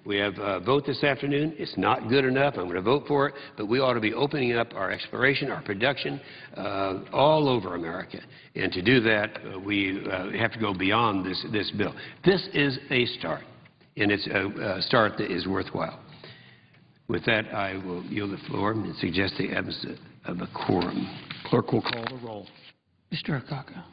We have a vote this afternoon. It's not good enough. I'm going to vote for it, but we ought to be opening up our exploration, our production, all over America. And to do that, we have to go beyond this bill. This is a start, and it's a start that is worthwhile. With that, I will yield the floor and suggest the absence of a quorum. Clerk will call the roll. Mr. Akaka.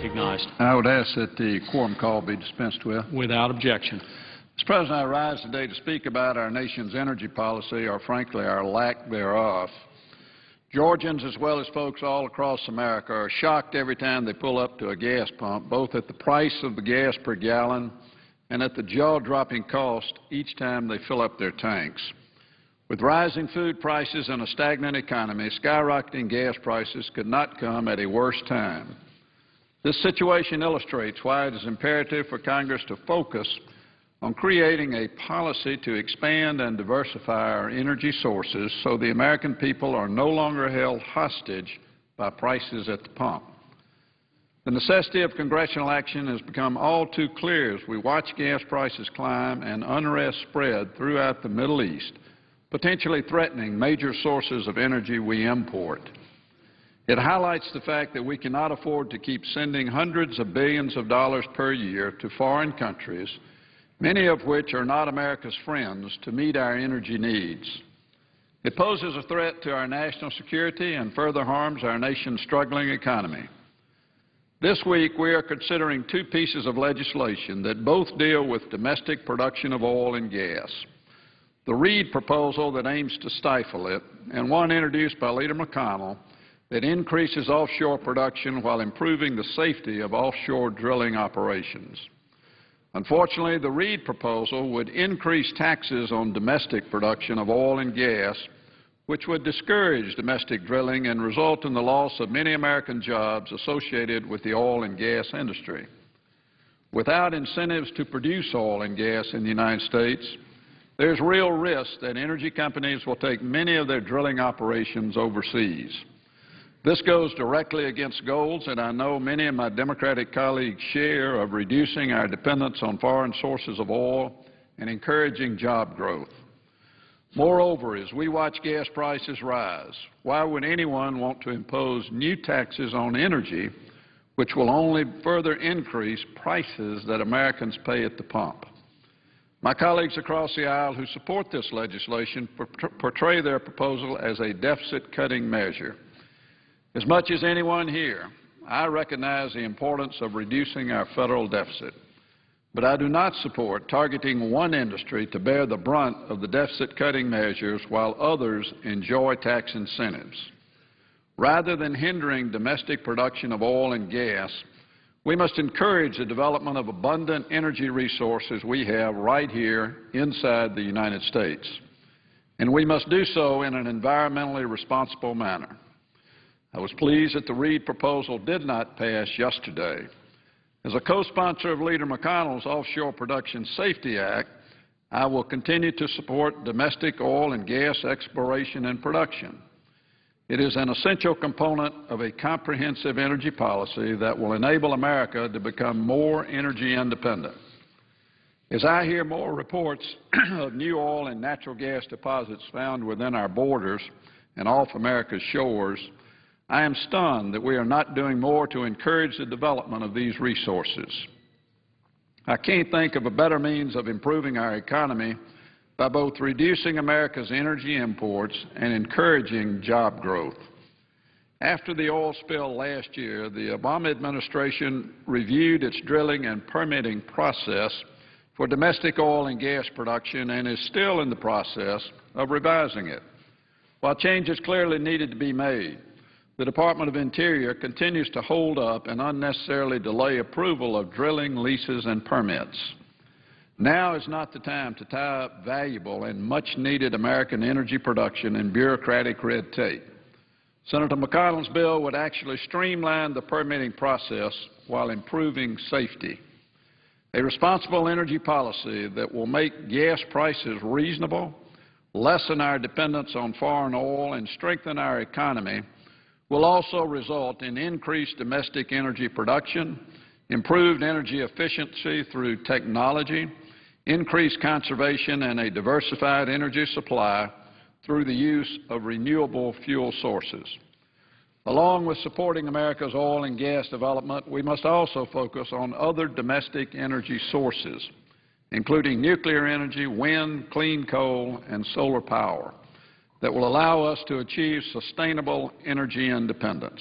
recognized. I would ask that the quorum call be dispensed with. Without objection. Mr. President, I rise today to speak about our nation's energy policy, or frankly, our lack thereof. Georgians, as well as folks all across America, are shocked every time they pull up to a gas pump, both at the price of the gas per gallon and at the jaw-dropping cost each time they fill up their tanks. With rising food prices and a stagnant economy, skyrocketing gas prices could not come at a worse time. This situation illustrates why it is imperative for Congress to focus on creating a policy to expand and diversify our energy sources so the American people are no longer held hostage by prices at the pump. The necessity of congressional action has become all too clear as we watch gas prices climb and unrest spread throughout the Middle East, potentially threatening major sources of energy we import. It highlights the fact that we cannot afford to keep sending hundreds of billions of dollars per year to foreign countries, many of which are not America's friends, to meet our energy needs. It poses a threat to our national security and further harms our nation's struggling economy. This week, we are considering two pieces of legislation that both deal with domestic production of oil and gas. The Reid proposal that aims to stifle it, and one introduced by Leader McConnell that increases offshore production while improving the safety of offshore drilling operations. Unfortunately, the Reid proposal would increase taxes on domestic production of oil and gas, which would discourage domestic drilling and result in the loss of many American jobs associated with the oil and gas industry. Without incentives to produce oil and gas in the United States, there's real risk that energy companies will take many of their drilling operations overseas. This goes directly against goals that I know many of my Democratic colleagues share of reducing our dependence on foreign sources of oil and encouraging job growth. Moreover, as we watch gas prices rise, why would anyone want to impose new taxes on energy which will only further increase prices that Americans pay at the pump? My colleagues across the aisle who support this legislation portray their proposal as a deficit-cutting measure. As much as anyone here, I recognize the importance of reducing our federal deficit, but I do not support targeting one industry to bear the brunt of the deficit-cutting measures while others enjoy tax incentives. Rather than hindering domestic production of oil and gas, we must encourage the development of abundant energy resources we have right here inside the United States, and we must do so in an environmentally responsible manner. I was pleased that the Reid proposal did not pass yesterday. As a co-sponsor of Leader McConnell's Offshore Production Safety Act, I will continue to support domestic oil and gas exploration and production. It is an essential component of a comprehensive energy policy that will enable America to become more energy independent. As I hear more reports of new oil and natural gas deposits found within our borders and off America's shores, I am stunned that we are not doing more to encourage the development of these resources. I can't think of a better means of improving our economy by both reducing America's energy imports and encouraging job growth. After the oil spill last year, the Obama administration reviewed its drilling and permitting process for domestic oil and gas production and is still in the process of revising it. While changes clearly needed to be made, the Department of Interior continues to hold up and unnecessarily delay approval of drilling, leases, and permits. Now is not the time to tie up valuable and much-needed American energy production in bureaucratic red tape. Senator McConnell's bill would actually streamline the permitting process while improving safety. A responsible energy policy that will make gas prices reasonable, lessen our dependence on foreign oil, and strengthen our economy will also result in increased domestic energy production, improved energy efficiency through technology, increased conservation, and a diversified energy supply through the use of renewable fuel sources. Along with supporting America's oil and gas development, we must also focus on other domestic energy sources, including nuclear energy, wind, clean coal, and solar power, that will allow us to achieve sustainable energy independence.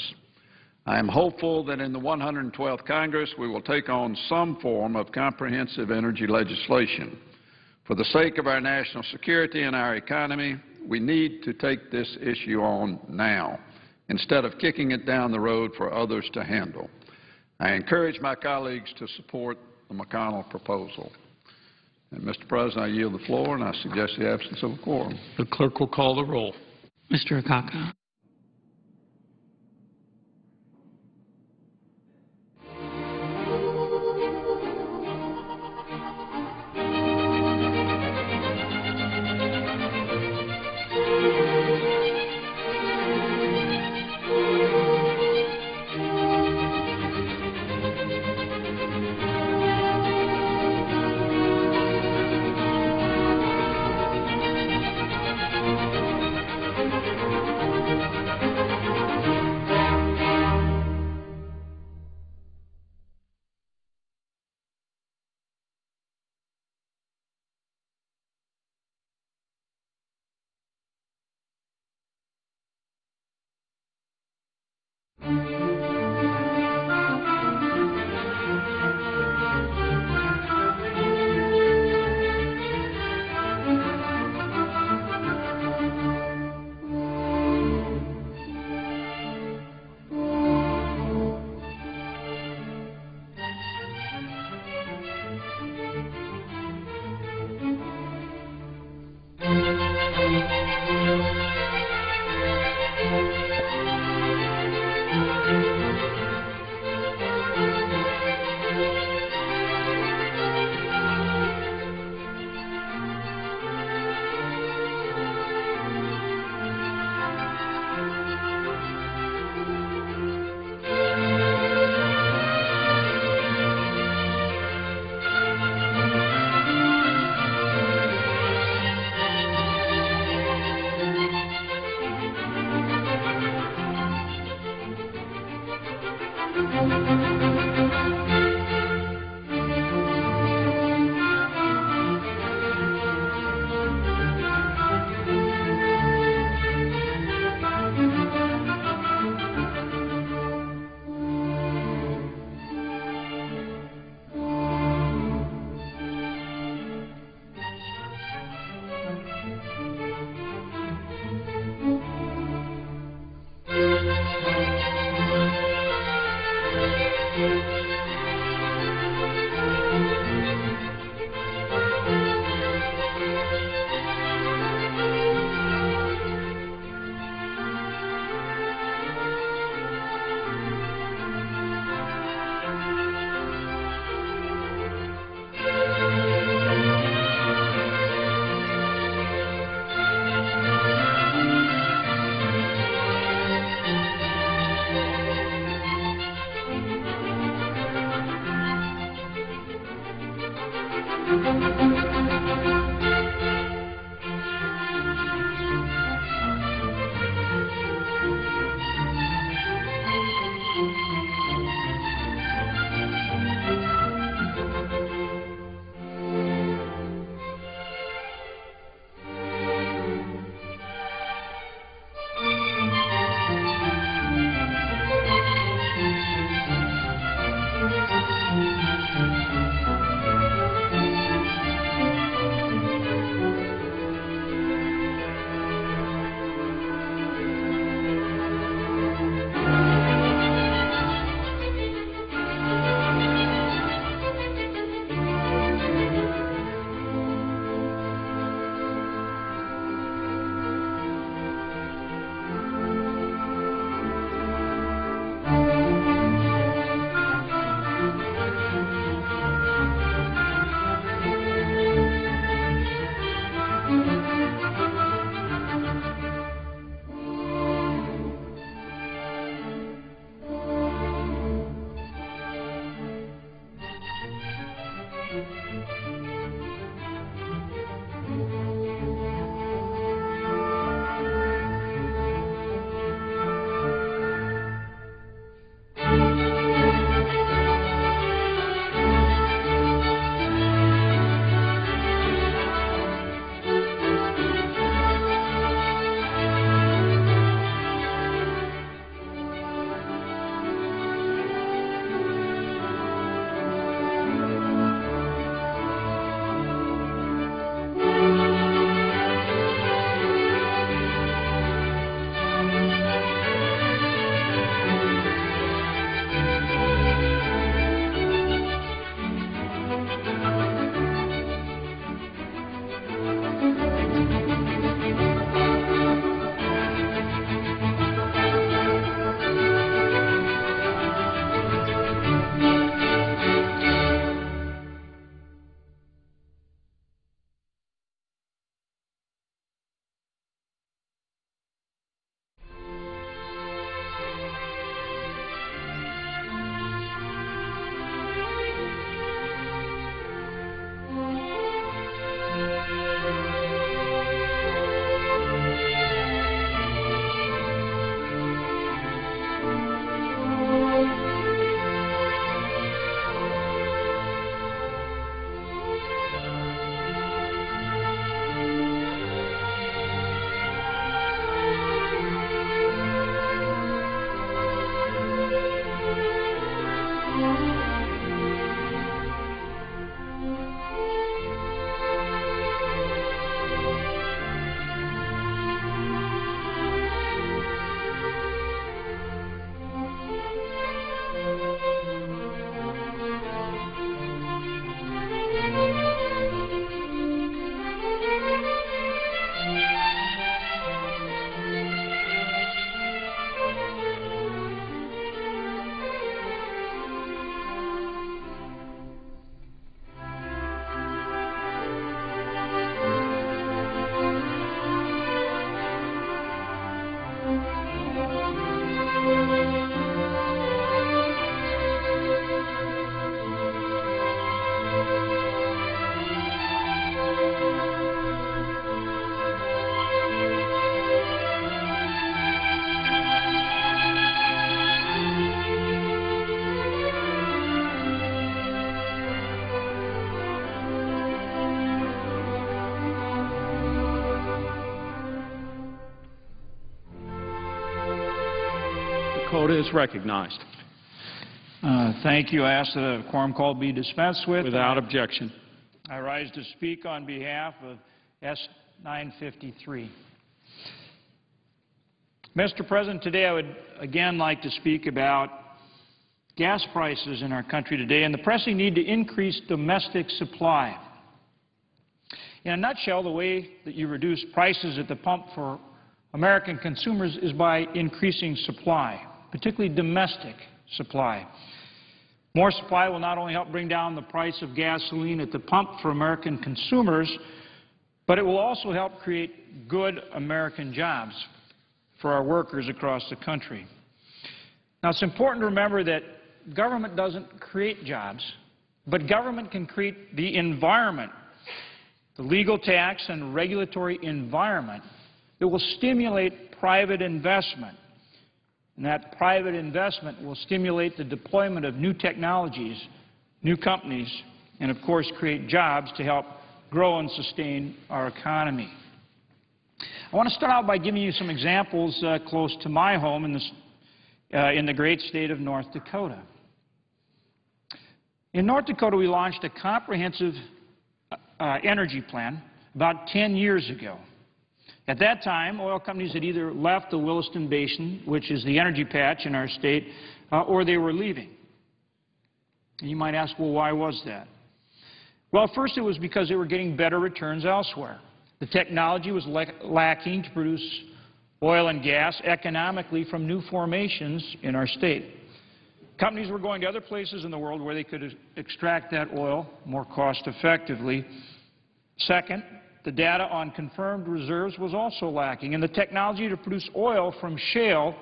I am hopeful that in the 112th Congress we will take on some form of comprehensive energy legislation. For the sake of our national security and our economy, we need to take this issue on now, instead of kicking it down the road for others to handle. I encourage my colleagues to support the McConnell proposal. And, Mr. President, I yield the floor, and I suggest the absence of a quorum. The clerk will call the roll. Mr. Akaka? Dakota is recognized. Thank you. I ask that a quorum call be dispensed with. Without objection. I rise to speak on behalf of S-953. Mr. President, today I would again like to speak about gas prices in our country today and the pressing need to increase domestic supply. In a nutshell, the way that you reduce prices at the pump for American consumers is by increasing supply, particularly domestic supply. More supply will not only help bring down the price of gasoline at the pump for American consumers, but it will also help create good American jobs for our workers across the country. Now, it's important to remember that government doesn't create jobs, but government can create the environment, the legal, tax, and regulatory environment that will stimulate private investment. And that private investment will stimulate the deployment of new technologies, new companies, and of course create jobs to help grow and sustain our economy. I want to start out by giving you some examples close to my home in the great state of North Dakota. In North Dakota, we launched a comprehensive energy plan about 10 years ago. At that time, oil companies had either left the Williston Basin, which is the energy patch in our state, or they were leaving. And you might ask, well, why was that? Well, first it was because they were getting better returns elsewhere. The technology was lacking to produce oil and gas economically from new formations in our state. Companies were going to other places in the world where they could extract that oil more cost-effectively. Second, the data on confirmed reserves was also lacking, and the technology to produce oil from shale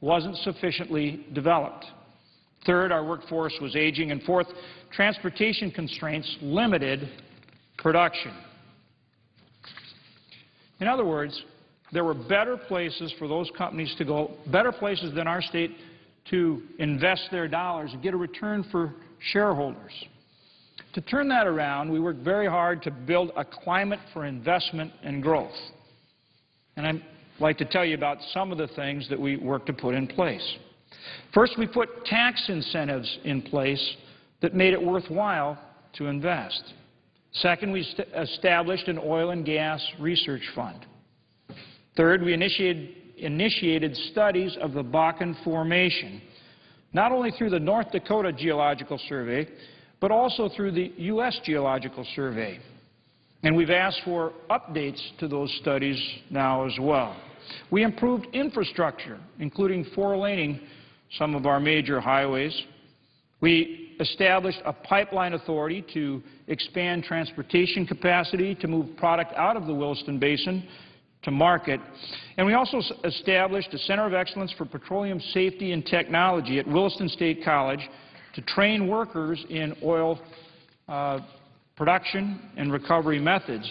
wasn't sufficiently developed. Third, our workforce was aging, and fourth, transportation constraints limited production. In other words, there were better places for those companies to go, better places than our state to invest their dollars and get a return for shareholders. To turn that around, we worked very hard to build a climate for investment and growth. And I'd like to tell you about some of the things that we worked to put in place. First, we put tax incentives in place that made it worthwhile to invest. Second, we established an oil and gas research fund. Third, we initiated studies of the Bakken Formation, not only through the North Dakota Geological Survey, but also through the U.S. Geological Survey. And we've asked for updates to those studies now as well. We improved infrastructure, including four-laning some of our major highways. We established a pipeline authority to expand transportation capacity to move product out of the Williston Basin to market. And we also established a Center of Excellence for Petroleum Safety and Technology at Williston State College to train workers in oil production and recovery methods.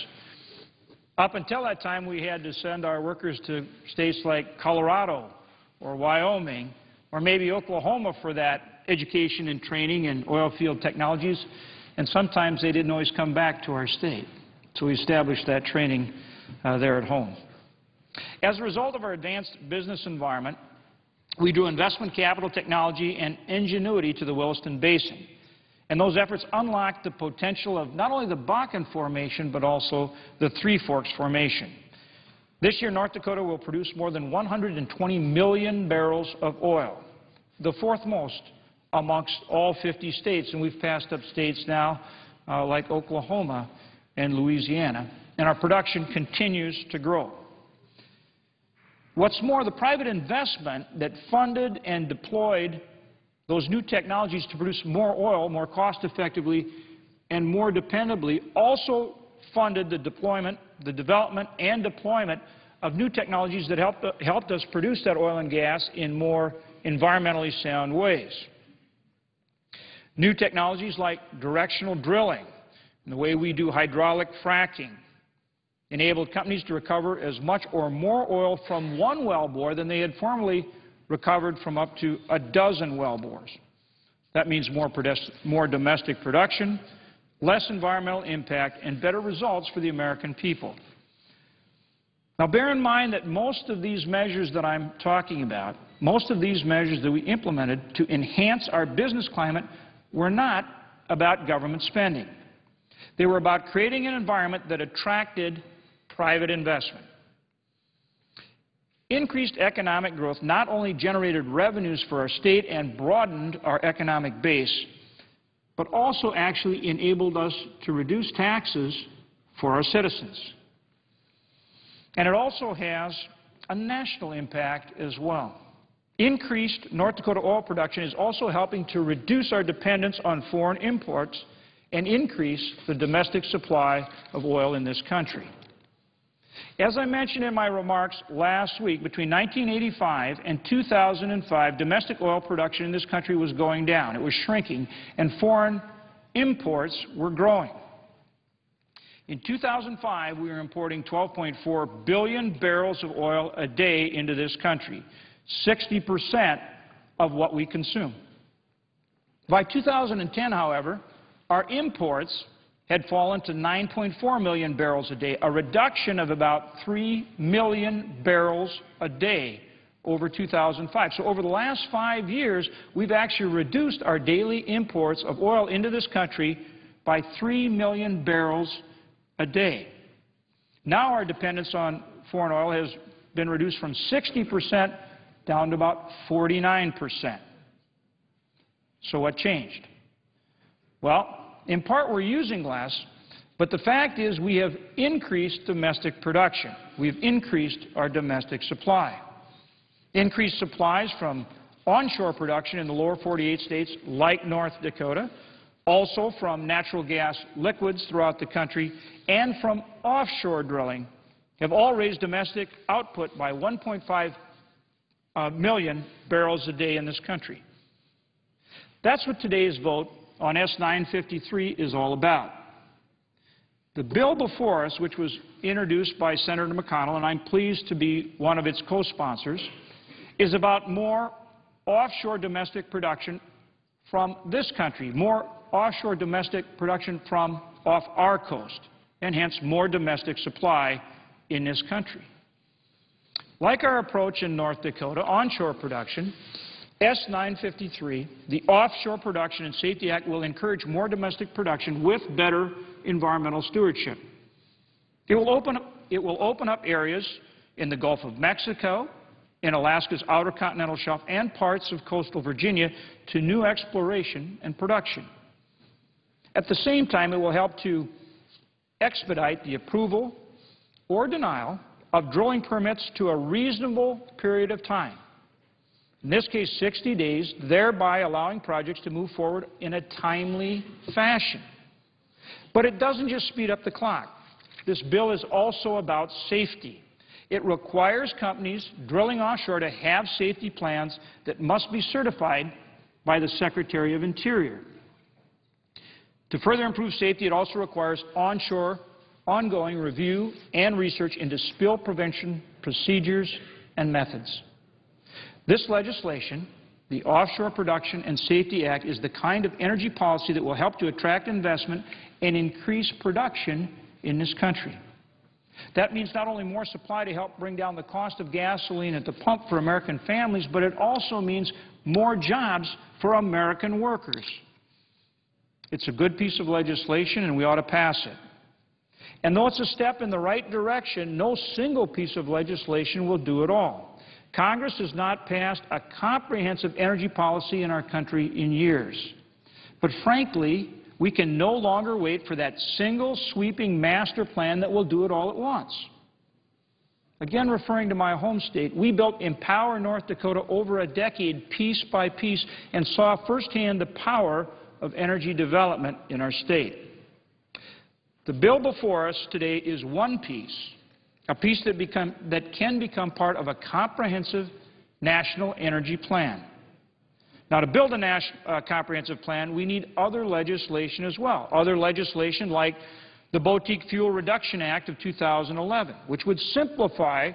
Up until that time, we had to send our workers to states like Colorado or Wyoming or maybe Oklahoma for that education and training in oil field technologies, and sometimes they didn't always come back to our state. So we established that training there at home. As a result of our advanced business environment, we drew investment capital, technology, and ingenuity to the Williston Basin. And those efforts unlocked the potential of not only the Bakken Formation, but also the Three Forks Formation. This year, North Dakota will produce more than 120 million barrels of oil, the fourth most amongst all 50 states. And we've passed up states now like Oklahoma and Louisiana. And our production continues to grow. What's more, the private investment that funded and deployed those new technologies to produce more oil, more cost-effectively, and more dependably also funded the development and deployment of new technologies that helped us produce that oil and gas in more environmentally sound ways. New technologies like directional drilling and the way we do hydraulic fracking enabled companies to recover as much or more oil from one wellbore than they had formerly recovered from up to a dozen wellbores. That means more domestic production, less environmental impact, and better results for the American people. Now, bear in mind that most of these measures that I'm talking about most of these measures that we implemented to enhance our business climate were not about government spending. They were about creating an environment that attracted private investment. Increased economic growth not only generated revenues for our state and broadened our economic base, but also actually enabled us to reduce taxes for our citizens. And it also has a national impact as well. Increased North Dakota oil production is also helping to reduce our dependence on foreign imports and increase the domestic supply of oil in this country. As I mentioned in my remarks last week, between 1985 and 2005, domestic oil production in this country was going down. It was shrinking, and foreign imports were growing. In 2005, we were importing 12.4 billion barrels of oil a day into this country, 60% of what we consume. By 2010, however, our imports had fallen to 9.4 million barrels a day, a reduction of about 3 million barrels a day over 2005. So over the last 5 years, we've actually reduced our daily imports of oil into this country by 3 million barrels a day. Now our dependence on foreign oil has been reduced from 60% down to about 49%. So what changed? Well, in part we're using less, but the fact is we have increased domestic production. We've increased our domestic supply. Increased supplies from onshore production in the lower 48 states like North Dakota, also from natural gas liquids throughout the country, and from offshore drilling have all raised domestic output by 1.5 million barrels a day in this country. That's what today's vote on S-953 is all about. The bill before us, which was introduced by Senator McConnell, and I'm pleased to be one of its co-sponsors, is about more offshore domestic production from this country, more offshore domestic production from off our coast, and hence more domestic supply in this country. Like our approach in North Dakota, onshore production, S-953, the Offshore Production and Safety Act, will encourage more domestic production with better environmental stewardship. It will open up areas in the Gulf of Mexico, in Alaska's Outer Continental Shelf, and parts of coastal Virginia to new exploration and production. At the same time, it will help to expedite the approval or denial of drilling permits to a reasonable period of time. In this case, 60 days, thereby allowing projects to move forward in a timely fashion. But it doesn't just speed up the clock. This bill is also about safety. It requires companies drilling offshore to have safety plans that must be certified by the Secretary of Interior. To further improve safety, it also requires ongoing review and research into spill prevention procedures and methods. This legislation, the Offshore Production and Safety Act, is the kind of energy policy that will help to attract investment and increase production in this country. That means not only more supply to help bring down the cost of gasoline at the pump for American families, but it also means more jobs for American workers. It's a good piece of legislation, and we ought to pass it. And though it's a step in the right direction, no single piece of legislation will do it all. Congress has not passed a comprehensive energy policy in our country in years. But frankly, we can no longer wait for that single sweeping master plan that will do it all at once. Again, referring to my home state, we built Empower North Dakota over a decade, piece by piece, and saw firsthand the power of energy development in our state. The bill before us today is one piece, a piece that can become part of a comprehensive national energy plan. Now, to build a comprehensive plan, we need other legislation as well. Other legislation like the Boutique Fuel Reduction Act of 2011, which would simplify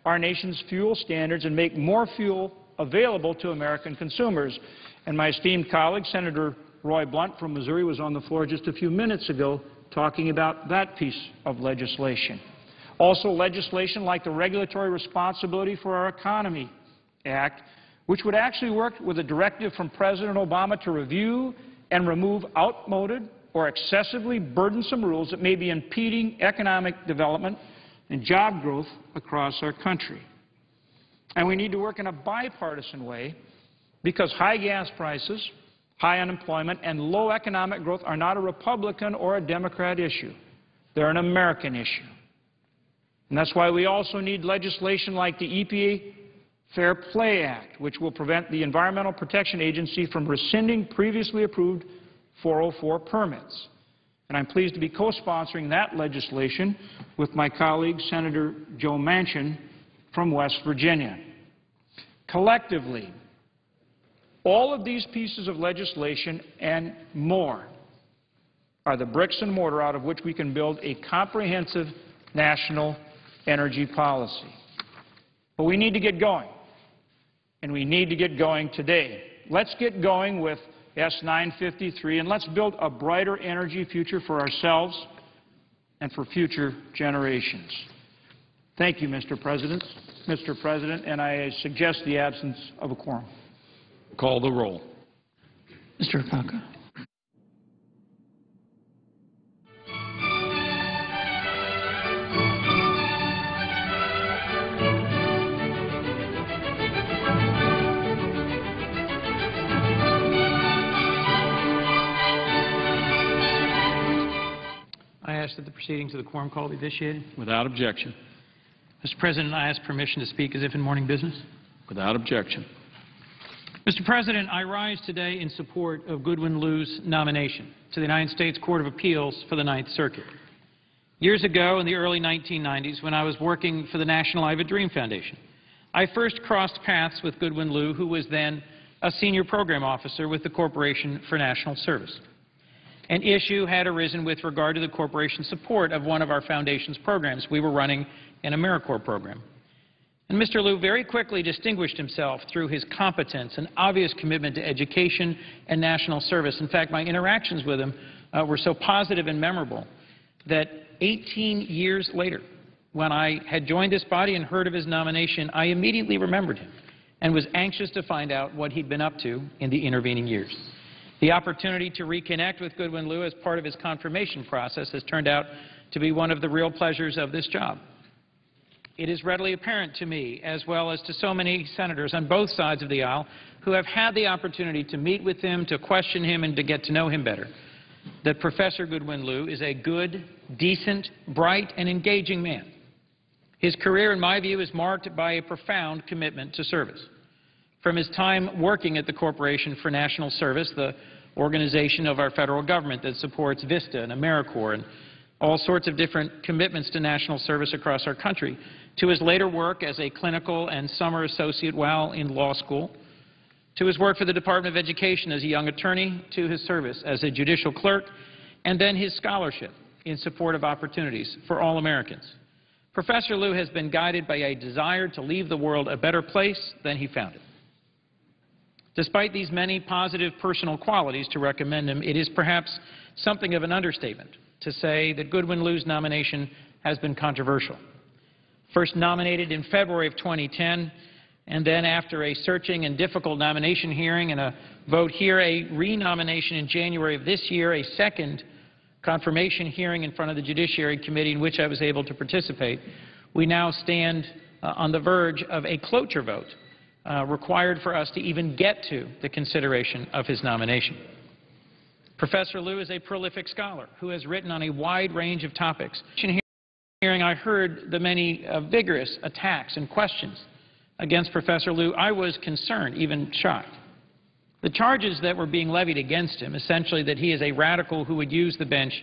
our nation's fuel standards and make more fuel available to American consumers. And my esteemed colleague, Senator Roy Blunt from Missouri, was on the floor just a few minutes ago talking about that piece of legislation. Also, legislation like the Regulatory Responsibility for Our Economy Act, which would actually work with a directive from President Obama to review and remove outmoded or excessively burdensome rules that may be impeding economic development and job growth across our country. And we need to work in a bipartisan way because high gas prices, high unemployment, and low economic growth are not a Republican or a Democrat issue. They're an American issue. And that's why we also need legislation like the EPA Fair Play Act, which will prevent the Environmental Protection Agency from rescinding previously approved 404 permits. And I'm pleased to be co-sponsoring that legislation with my colleague, Senator Joe Manchin from West Virginia. Collectively, all of these pieces of legislation and more are the bricks and mortar out of which we can build a comprehensive national energy policy. But we need to get going, and we need to get going today. Let's get going with S-953, and let's build a brighter energy future for ourselves and for future generations. Thank you, Mr. President, and I suggest the absence of a quorum. Call the roll. Mr. Akaka. I ask that the proceedings of the quorum call be vitiated. Without objection. Mr. President, I ask permission to speak as if in morning business. Without objection. Mr. President, I rise today in support of Goodwin Liu's nomination to the United States Court of Appeals for the Ninth Circuit. Years ago, in the early 1990s, when I was working for the National I Have a Dream Foundation, I first crossed paths with Goodwin Liu, who was then a senior program officer with the Corporation for National Service. An issue had arisen with regard to the corporation's support of one of our foundation's programs. We were running an AmeriCorps program. And Mr. Liu very quickly distinguished himself through his competence and obvious commitment to education and national service. In fact, my interactions with him were so positive and memorable that 18 years later, when I had joined this body and heard of his nomination, I immediately remembered him and was anxious to find out what he'd been up to in the intervening years. The opportunity to reconnect with Goodwin Liu as part of his confirmation process has turned out to be one of the real pleasures of this job. It is readily apparent to me, as well as to so many senators on both sides of the aisle who have had the opportunity to meet with him, to question him, and to get to know him better, that Professor Goodwin Liu is a good, decent, bright, and engaging man. His career, in my view, is marked by a profound commitment to service. From his time working at the Corporation for National Service, the organization of our federal government that supports VISTA and AmeriCorps and all sorts of different commitments to national service across our country, to his later work as a clinical and summer associate while in law school, to his work for the Department of Education as a young attorney, to his service as a judicial clerk, and then his scholarship in support of opportunities for all Americans. Professor Liu has been guided by a desire to leave the world a better place than he found it. Despite these many positive personal qualities to recommend him, it is perhaps something of an understatement to say that Goodwin Liu's nomination has been controversial. First nominated in February of 2010, and then after a searching and difficult nomination hearing and a vote here, a renomination in January of this year, a second confirmation hearing in front of the Judiciary Committee in which I was able to participate, we now stand on the verge of a cloture vote required for us to even get to the consideration of his nomination. Professor Liu is a prolific scholar who has written on a wide range of topics. In hearing, I heard the many vigorous attacks and questions against Professor Liu. I was concerned, even shocked. The charges that were being levied against him, essentially that he is a radical who would use the bench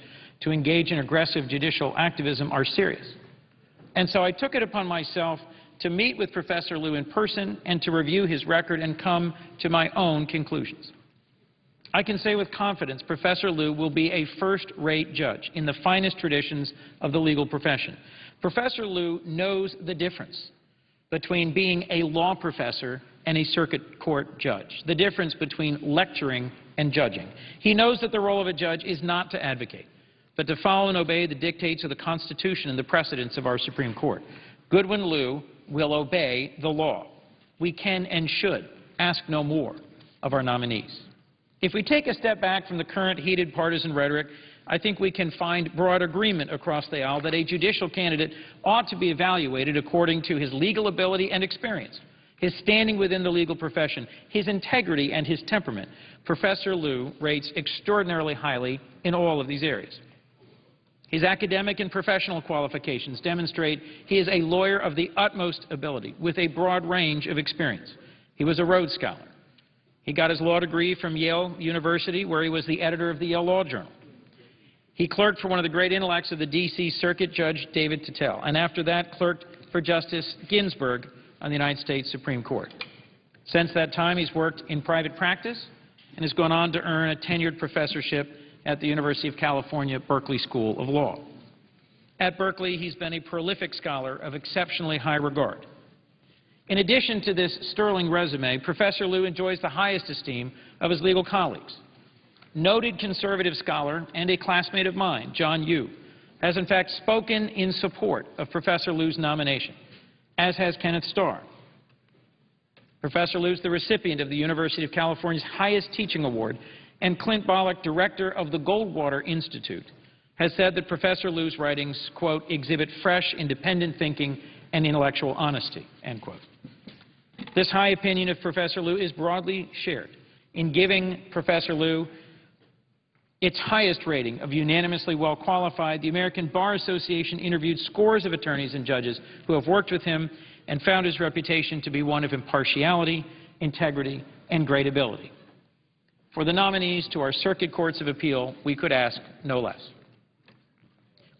to engage in aggressive judicial activism, are serious. And so I took it upon myself to meet with Professor Liu in person and to review his record and come to my own conclusions. I can say with confidence Professor Liu will be a first-rate judge in the finest traditions of the legal profession. Professor Liu knows the difference between being a law professor and a circuit court judge, the difference between lecturing and judging. He knows that the role of a judge is not to advocate, but to follow and obey the dictates of the Constitution and the precedents of our Supreme Court. Goodwin Liu will obey the law. We can and should ask no more of our nominees. If we take a step back from the current heated partisan rhetoric, I think we can find broad agreement across the aisle that a judicial candidate ought to be evaluated according to his legal ability and experience, his standing within the legal profession, his integrity, and his temperament. Professor Liu rates extraordinarily highly in all of these areas. His academic and professional qualifications demonstrate he is a lawyer of the utmost ability with a broad range of experience. He was a Rhodes Scholar. He got his law degree from Yale University, where he was the editor of the Yale Law Journal. He clerked for one of the great intellects of the D.C. Circuit, Judge David Tittel, and after that clerked for Justice Ginsburg on the United States Supreme Court. Since that time, he's worked in private practice and has gone on to earn a tenured professorship at the University of California, Berkeley School of Law. At Berkeley, he's been a prolific scholar of exceptionally high regard. In addition to this sterling resume, Professor Liu enjoys the highest esteem of his legal colleagues. Noted conservative scholar and a classmate of mine, John Yoo, has in fact spoken in support of Professor Liu's nomination, as has Kenneth Starr. Professor Liu is the recipient of the University of California's highest teaching award, and Clint Bolick, director of the Goldwater Institute, has said that Professor Liu's writings, quote, exhibit fresh, independent thinking and intellectual honesty, end quote. This high opinion of Professor Liu is broadly shared. In giving Professor Liu its highest rating of unanimously well-qualified, the American Bar Association interviewed scores of attorneys and judges who have worked with him and found his reputation to be one of impartiality, integrity, and great ability. For the nominees to our circuit courts of appeal, we could ask no less.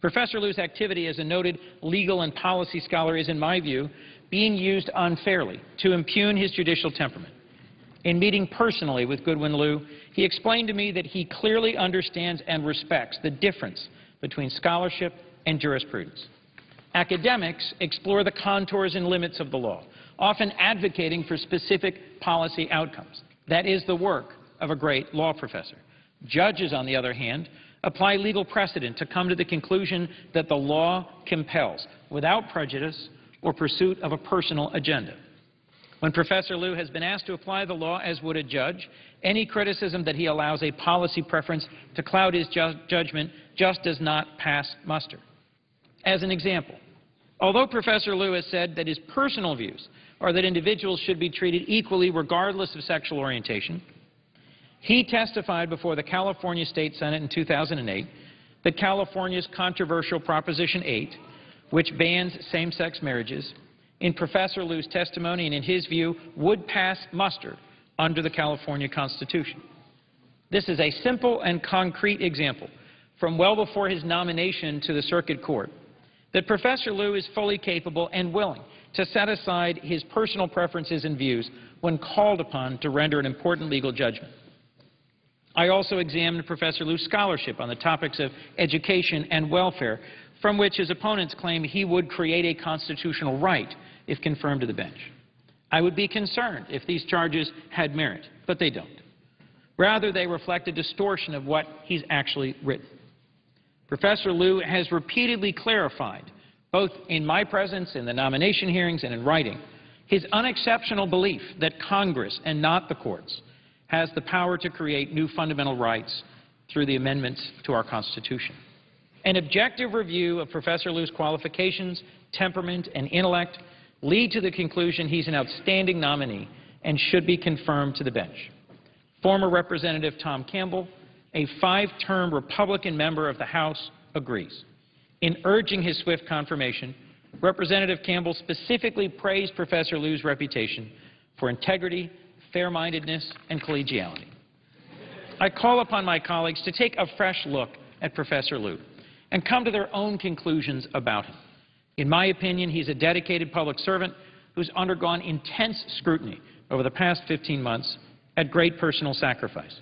Professor Liu's activity as a noted legal and policy scholar is, in my view, being used unfairly to impugn his judicial temperament. In meeting personally with Goodwin Liu, he explained to me that he clearly understands and respects the difference between scholarship and jurisprudence. Academics explore the contours and limits of the law, often advocating for specific policy outcomes. That is the work of a great law professor. Judges, on the other hand, apply legal precedent to come to the conclusion that the law compels, without prejudice or pursuit of a personal agenda. When Professor Liu has been asked to apply the law as would a judge, any criticism that he allows a policy preference to cloud his judgment just does not pass muster. As an example, although Professor Liu has said that his personal views are that individuals should be treated equally regardless of sexual orientation, he testified before the California State Senate in 2008 that California's controversial Proposition 8, which bans same-sex marriages, in Professor Liu's testimony and in his view would pass muster under the California Constitution. This is a simple and concrete example from well before his nomination to the Circuit Court that Professor Liu is fully capable and willing to set aside his personal preferences and views when called upon to render an important legal judgment. I also examined Professor Liu's scholarship on the topics of education and welfare, from which his opponents claim he would create a constitutional right if confirmed to the bench. I would be concerned if these charges had merit, but they don't. Rather, they reflect a distortion of what he's actually written. Professor Liu has repeatedly clarified, both in my presence, in the nomination hearings, and in writing, his unexceptional belief that Congress and not the courts has the power to create new fundamental rights through the amendments to our Constitution. An objective review of Professor Liu's qualifications, temperament, and intellect lead to the conclusion he's an outstanding nominee and should be confirmed to the bench. Former Representative Tom Campbell, a 5-term Republican member of the House, agrees. In urging his swift confirmation, Representative Campbell specifically praised Professor Liu's reputation for integrity, fair-mindedness, and collegiality. I call upon my colleagues to take a fresh look at Professor Liu and come to their own conclusions about him. In my opinion, he's a dedicated public servant who's undergone intense scrutiny over the past 15 months at great personal sacrifice.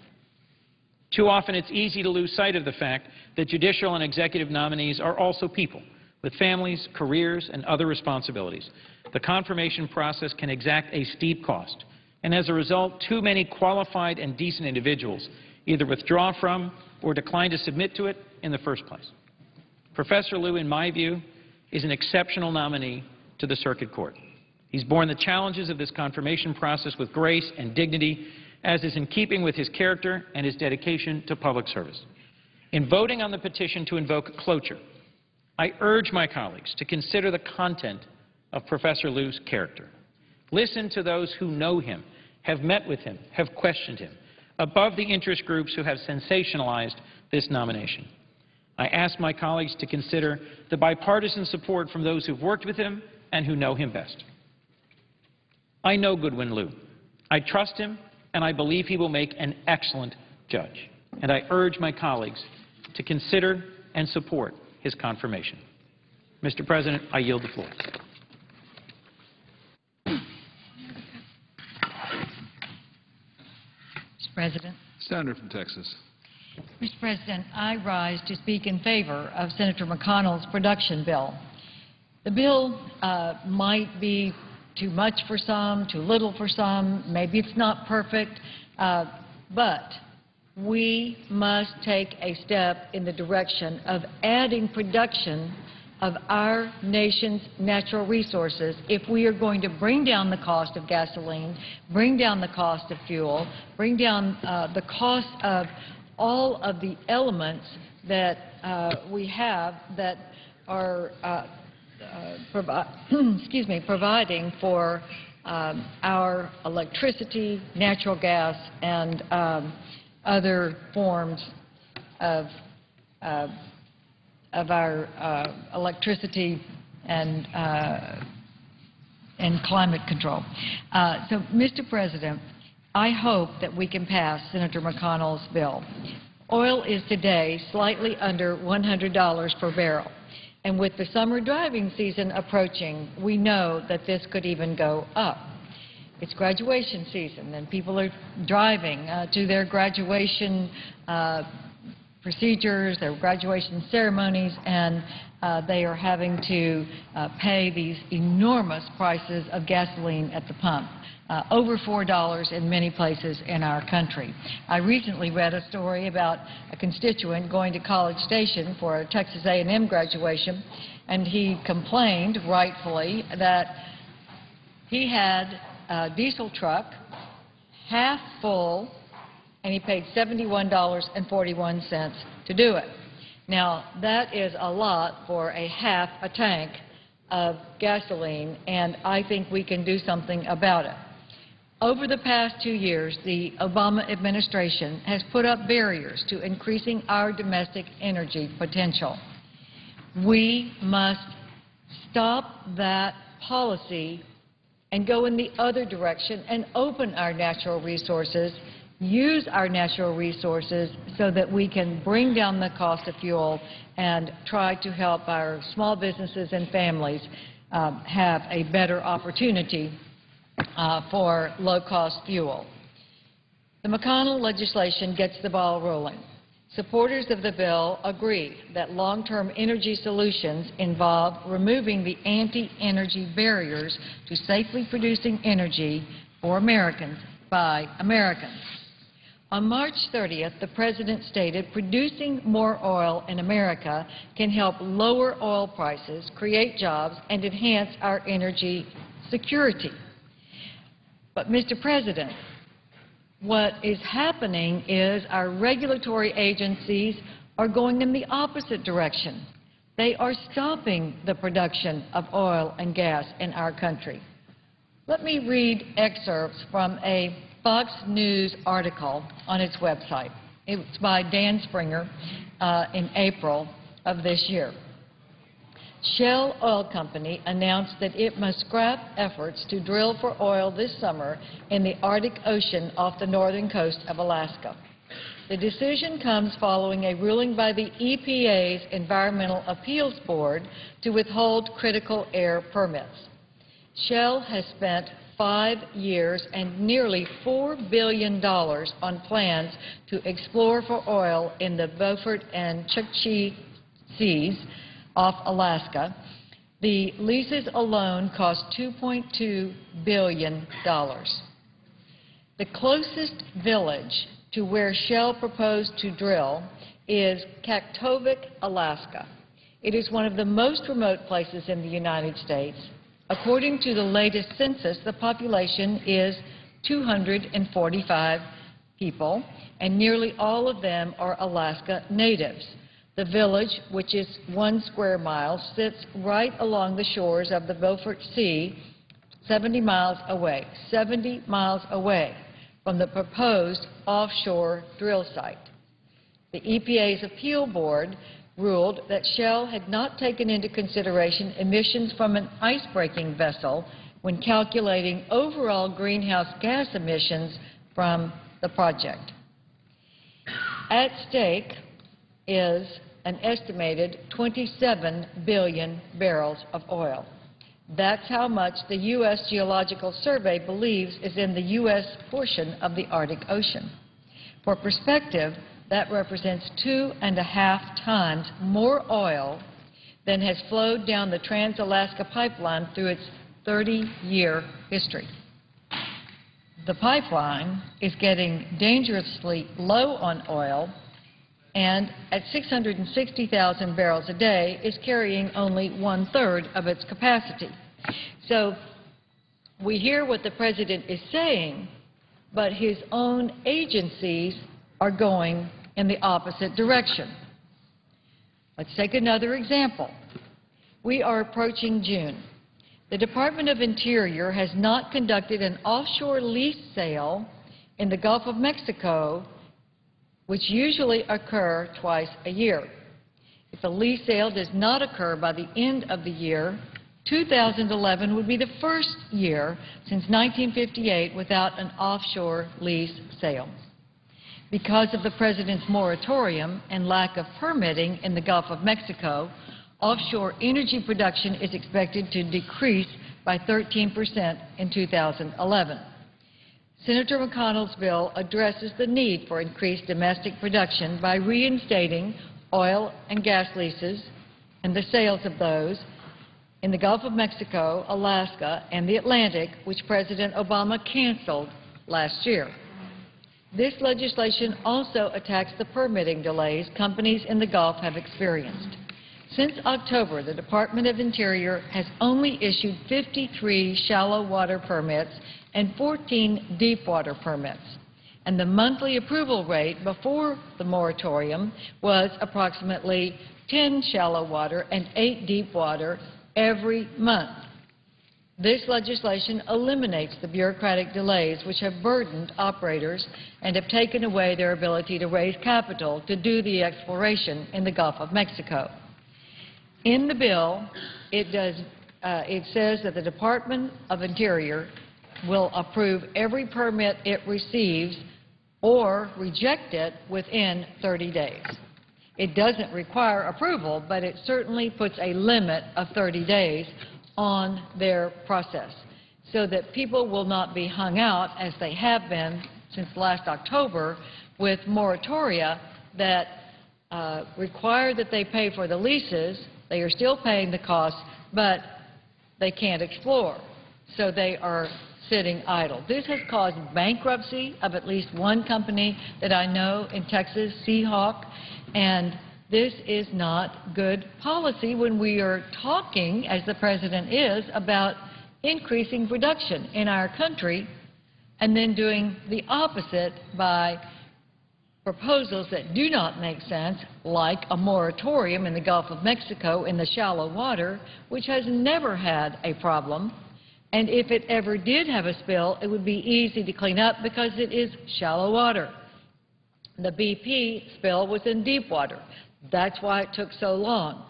Too often it's easy to lose sight of the fact that judicial and executive nominees are also people with families, careers, and other responsibilities. The confirmation process can exact a steep cost, and as a result, too many qualified and decent individuals either withdraw from or decline to submit to it in the first place. Professor Liu, in my view, is an exceptional nominee to the Circuit Court. He's borne the challenges of this confirmation process with grace and dignity, as is in keeping with his character and his dedication to public service. In voting on the petition to invoke cloture, I urge my colleagues to consider the content of Professor Liu's character. Listen to those who know him, have met with him, have questioned him, above the interest groups who have sensationalized this nomination. I ask my colleagues to consider the bipartisan support from those who've worked with him and who know him best. I know Goodwin Liu. I trust him, and I believe he will make an excellent judge. And I urge my colleagues to consider and support his confirmation. Mr. President, I yield the floor. Mr. President. Senator from Texas. Mr. President, I rise to speak in favor of Senator McConnell's production bill. The bill might be too much for some, too little for some, maybe it's not perfect, but we must take a step in the direction of adding production of our nation's natural resources if we are going to bring down the cost of gasoline, bring down the cost of fuel, bring down the cost of all of the elements that we have that are providing for our electricity, natural gas, and other forms of our electricity and climate control. So, Mr. President, I hope that we can pass Senator McConnell's bill. Oil is today slightly under $100 per barrel. And with the summer driving season approaching, we know that this could even go up. It's graduation season, and people are driving to their graduation procedures, their graduation ceremonies, and they are having to pay these enormous prices of gasoline at the pump. Over $4 in many places in our country. I recently read a story about a constituent going to College Station for a Texas A&M graduation, and he complained, rightfully, that he had a diesel truck, half full, and he paid $71.41 to do it. Now, that is a lot for a half a tank of gasoline, and I think we can do something about it. Over the past 2 years, the Obama administration has put up barriers to increasing our domestic energy potential. We must stop that policy and go in the other direction and open our natural resources, use our natural resources so that we can bring down the cost of fuel and try to help our small businesses and families have a better opportunity for low-cost fuel. The McConnell legislation gets the ball rolling. Supporters of the bill agree that long-term energy solutions involve removing the anti-energy barriers to safely producing energy for Americans by Americans. On March 30th, the President stated producing more oil in America can help lower oil prices, create jobs, and enhance our energy security. But, Mr. President, what is happening is our regulatory agencies are going in the opposite direction. They are stopping the production of oil and gas in our country. Let me read excerpts from a Fox News article on its website. It's by Dan Springer in April of this year. Shell Oil Company announced that it must scrap efforts to drill for oil this summer in the Arctic Ocean off the northern coast of Alaska. The decision comes following a ruling by the EPA's Environmental Appeals Board to withhold critical air permits. Shell has spent 5 years and nearly $4 billion on plans to explore for oil in the Beaufort and Chukchi Seas off Alaska. The leases alone cost $2.2 billion. The closest village to where Shell proposed to drill is Kaktovik, Alaska. It is one of the most remote places in the United States, According to the latest census, the population is 245 people, and nearly all of them are Alaska natives. The village, which is 1 square mile, sits right along the shores of the Beaufort Sea, 70 miles away from the proposed offshore drill site. The EPA's appeal board ruled that Shell had not taken into consideration emissions from an ice-breaking vessel when calculating overall greenhouse gas emissions from the project. At stake is an estimated 27 billion barrels of oil. That's how much the U.S. Geological Survey believes is in the U.S. portion of the Arctic Ocean. For perspective, that represents 2.5 times more oil than has flowed down the Trans-Alaska Pipeline through its 30-year history. The pipeline is getting dangerously low on oil, and at 660,000 barrels a day is carrying only 1/3 of its capacity. So we hear what the President is saying, but his own agencies are going in the opposite direction. Let's take another example. We are approaching June. The Department of Interior has not conducted an offshore lease sale in the Gulf of Mexico, which usually occur twice a year. If a lease sale does not occur by the end of the year, 2011 would be the first year since 1958 without an offshore lease sale. Because of the President's moratorium and lack of permitting in the Gulf of Mexico, offshore energy production is expected to decrease by 13% in 2011. Senator McConnell's bill addresses the need for increased domestic production by reinstating oil and gas leases and the sales of those in the Gulf of Mexico, Alaska, and the Atlantic, which President Obama canceled last year. This legislation also attacks the permitting delays companies in the Gulf have experienced. Since October, the Department of Interior has only issued 53 shallow water permits and 14 deep water permits, and the monthly approval rate before the moratorium was approximately 10 shallow water and 8 deep water every month. This legislation eliminates the bureaucratic delays which have burdened operators and have taken away their ability to raise capital to do the exploration in the Gulf of Mexico. In the bill, it says that the Department of Interior will approve every permit it receives or reject it within 30 days. It doesn't require approval, but it certainly puts a limit of 30 days on their process so that people will not be hung out, as they have been since last October, with moratoria that require that they pay for the leases. They are still paying the costs, but they can't explore, so they are sitting idle. This has caused bankruptcy of at least one company that I know in Texas, Seahawk, and this is not good policy when we are talking, as the President is, about increasing production in our country and then doing the opposite by proposals that do not make sense, like a moratorium in the Gulf of Mexico in the shallow water, which has never had a problem. And if it ever did have a spill, it would be easy to clean up because it is shallow water. The BP spill was in deep water. That's why it took so long.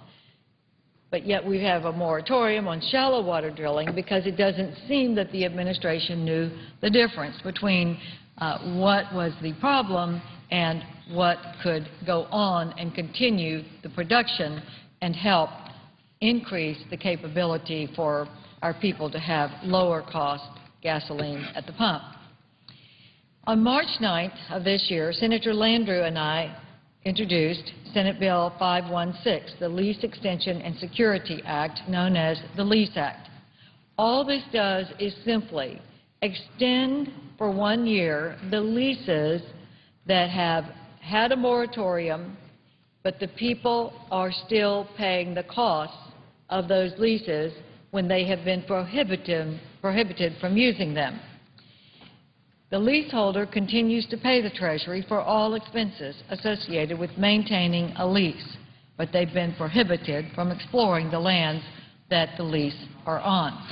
But yet we have a moratorium on shallow water drilling because it doesn't seem that the administration knew the difference between what was the problem and what could go on and continue the production and help increase the capability for our people to have lower cost gasoline at the pump. On March 9th of this year, Senator Landrieu and I introduced Senate Bill 516, the Lease Extension and Security Act, known as the Lease Act. All this does is simply extend for 1 year the leases that have had a moratorium, but the people are still paying the costs of those leases when they have been prohibited from using them. The leaseholder continues to pay the Treasury for all expenses associated with maintaining a lease, but they've been prohibited from exploring the lands that the lease are on.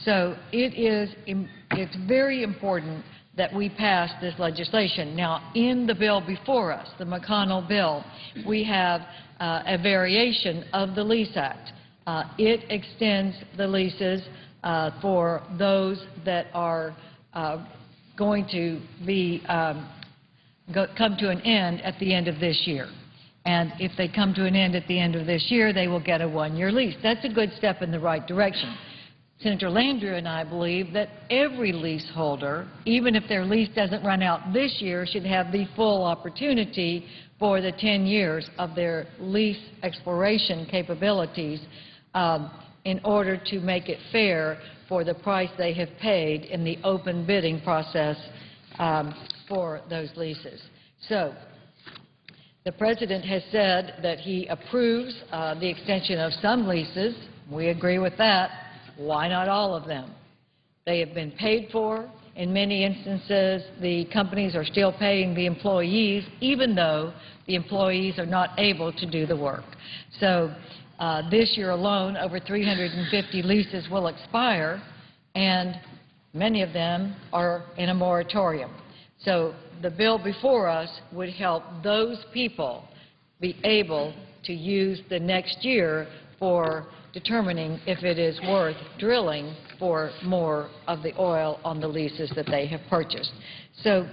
So it's very important that we pass this legislation. Now, in the bill before us, the McConnell bill, we have a variation of the Lease Act. It extends the leases for those that are going to be come to an end at the end of this year. And if they come to an end at the end of this year, they will get a one-year lease. That's a good step in the right direction. Senator Landrieu and I believe that every leaseholder, even if their lease doesn't run out this year, should have the full opportunity for the 10 years of their lease exploration capabilities in order to make it fair for the price they have paid in the open bidding process for those leases. So the President has said that he approves the extension of some leases. We agree with that. Why not all of them? They have been paid for. In many instances, the companies are still paying the employees, even though the employees are not able to do the work. So this year alone, over 350 leases will expire, and many of them are in a moratorium. So the bill before us would help those people be able to use the next year for determining if it is worth drilling for more of the oil on the leases that they have purchased. So,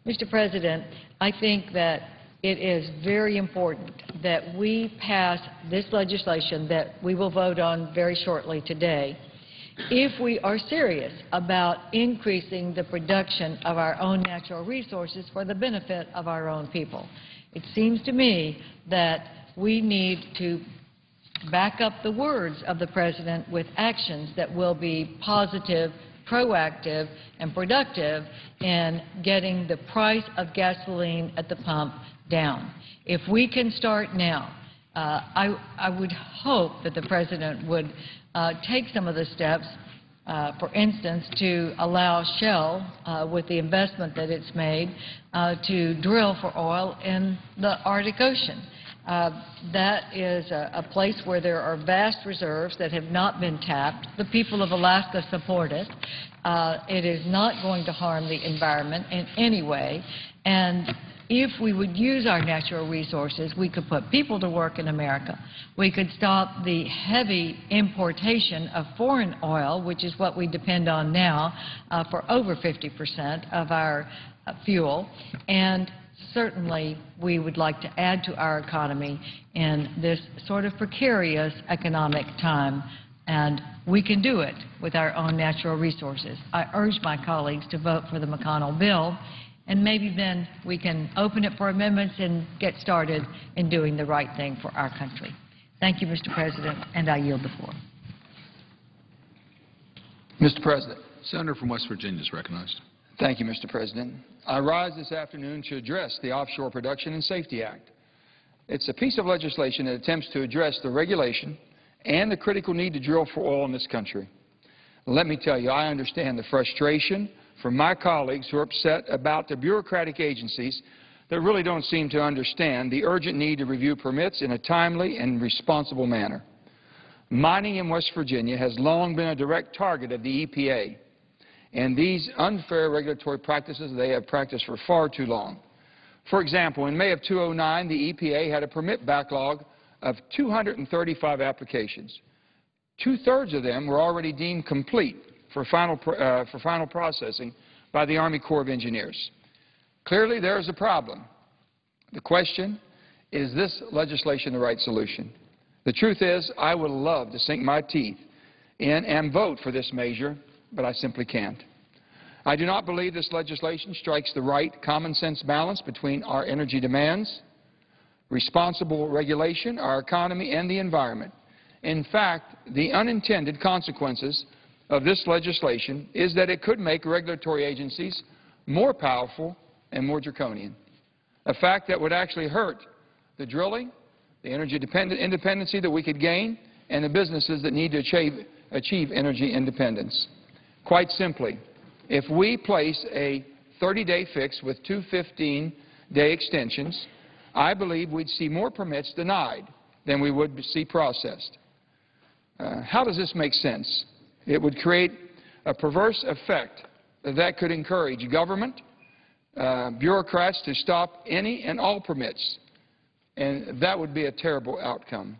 Mr. President, I think that it is very important that we pass this legislation that we will vote on very shortly today if we are serious about increasing the production of our own natural resources for the benefit of our own people. It seems to me that we need to back up the words of the President with actions that will be positive, proactive, and productive in getting the price of gasoline at the pump down. If we can start now, I would hope that the President would take some of the steps, for instance, to allow Shell, with the investment that it's made, to drill for oil in the Arctic Ocean. That is a place where there are vast reserves that have not been tapped. The people of Alaska support it. It is not going to harm the environment in any way. And if we would use our natural resources, we could put people to work in America. We could stop the heavy importation of foreign oil, which is what we depend on now for over 50% of our fuel. And certainly we would like to add to our economy in this sort of precarious economic time, and we can do it with our own natural resources. I urge my colleagues to vote for the McConnell bill, and maybe then we can open it for amendments and get started in doing the right thing for our country. Thank you, Mr. President, and I yield the floor. Mr. President. Senator from West Virginia is recognized. Thank you, Mr. President. I rise this afternoon to address the Offshore Production and Safety Act. It's a piece of legislation that attempts to address the regulation and the critical need to drill for oil in this country. Let me tell you, I understand the frustration from my colleagues who are upset about the bureaucratic agencies that really don't seem to understand the urgent need to review permits in a timely and responsible manner. Mining in West Virginia has long been a direct target of the EPA. And these unfair regulatory practices they have practiced for far too long. For example, in May of 2009, the EPA had a permit backlog of 235 applications. Two-thirds of them were already deemed complete for final processing by the Army Corps of Engineers. Clearly, there is a problem. The question, is this legislation the right solution? The truth is, I would love to sink my teeth in and vote for this measure, but I simply can't. I do not believe this legislation strikes the right common-sense balance between our energy demands, responsible regulation, our economy, and the environment. In fact, the unintended consequences of this legislation is that it could make regulatory agencies more powerful and more draconian, a fact that would actually hurt the drilling, the energy independency that we could gain, and the businesses that need to achieve energy independence. Quite simply, if we place a 30-day fix with two 15-day extensions, I believe we'd see more permits denied than we would see processed. How does this make sense? It would create a perverse effect that could encourage government, bureaucrats to stop any and all permits, and that would be a terrible outcome.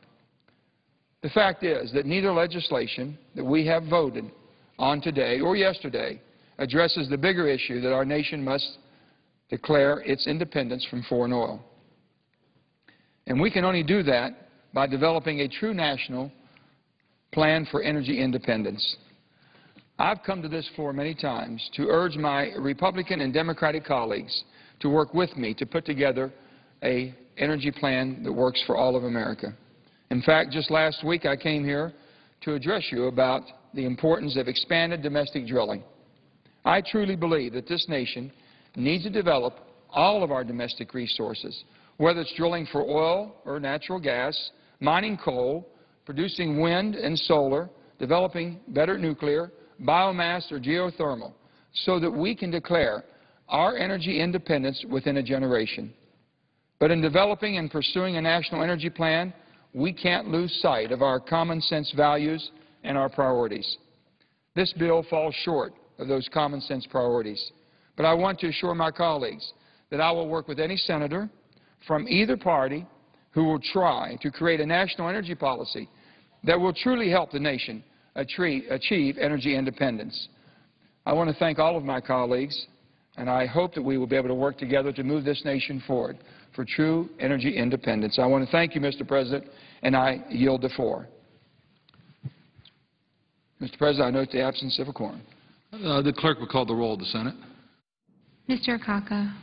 The fact is that neither legislation that we have voted on today or yesterday addresses the bigger issue that our nation must declare its independence from foreign oil. And we can only do that by developing a true national plan for energy independence. I've come to this floor many times to urge my Republican and Democratic colleagues to work with me to put together an energy plan that works for all of America. In fact, just last week I came here to address you about the importance of expanded domestic drilling. I truly believe that this nation needs to develop all of our domestic resources, whether it's drilling for oil or natural gas, mining coal, producing wind and solar, developing better nuclear, biomass or geothermal, so that we can declare our energy independence within a generation. But in developing and pursuing a national energy plan, we can't lose sight of our common sense values and our priorities. This bill falls short of those common sense priorities. But I want to assure my colleagues that I will work with any senator from either party who will try to create a national energy policy that will truly help the nation achieve energy independence. I want to thank all of my colleagues, and I hope that we will be able to work together to move this nation forward for true energy independence. I want to thank you, Mr. President, and I yield the floor. Mr. President, I note the absence of a quorum. The clerk will call the roll of the Senate. Mr. Akaka.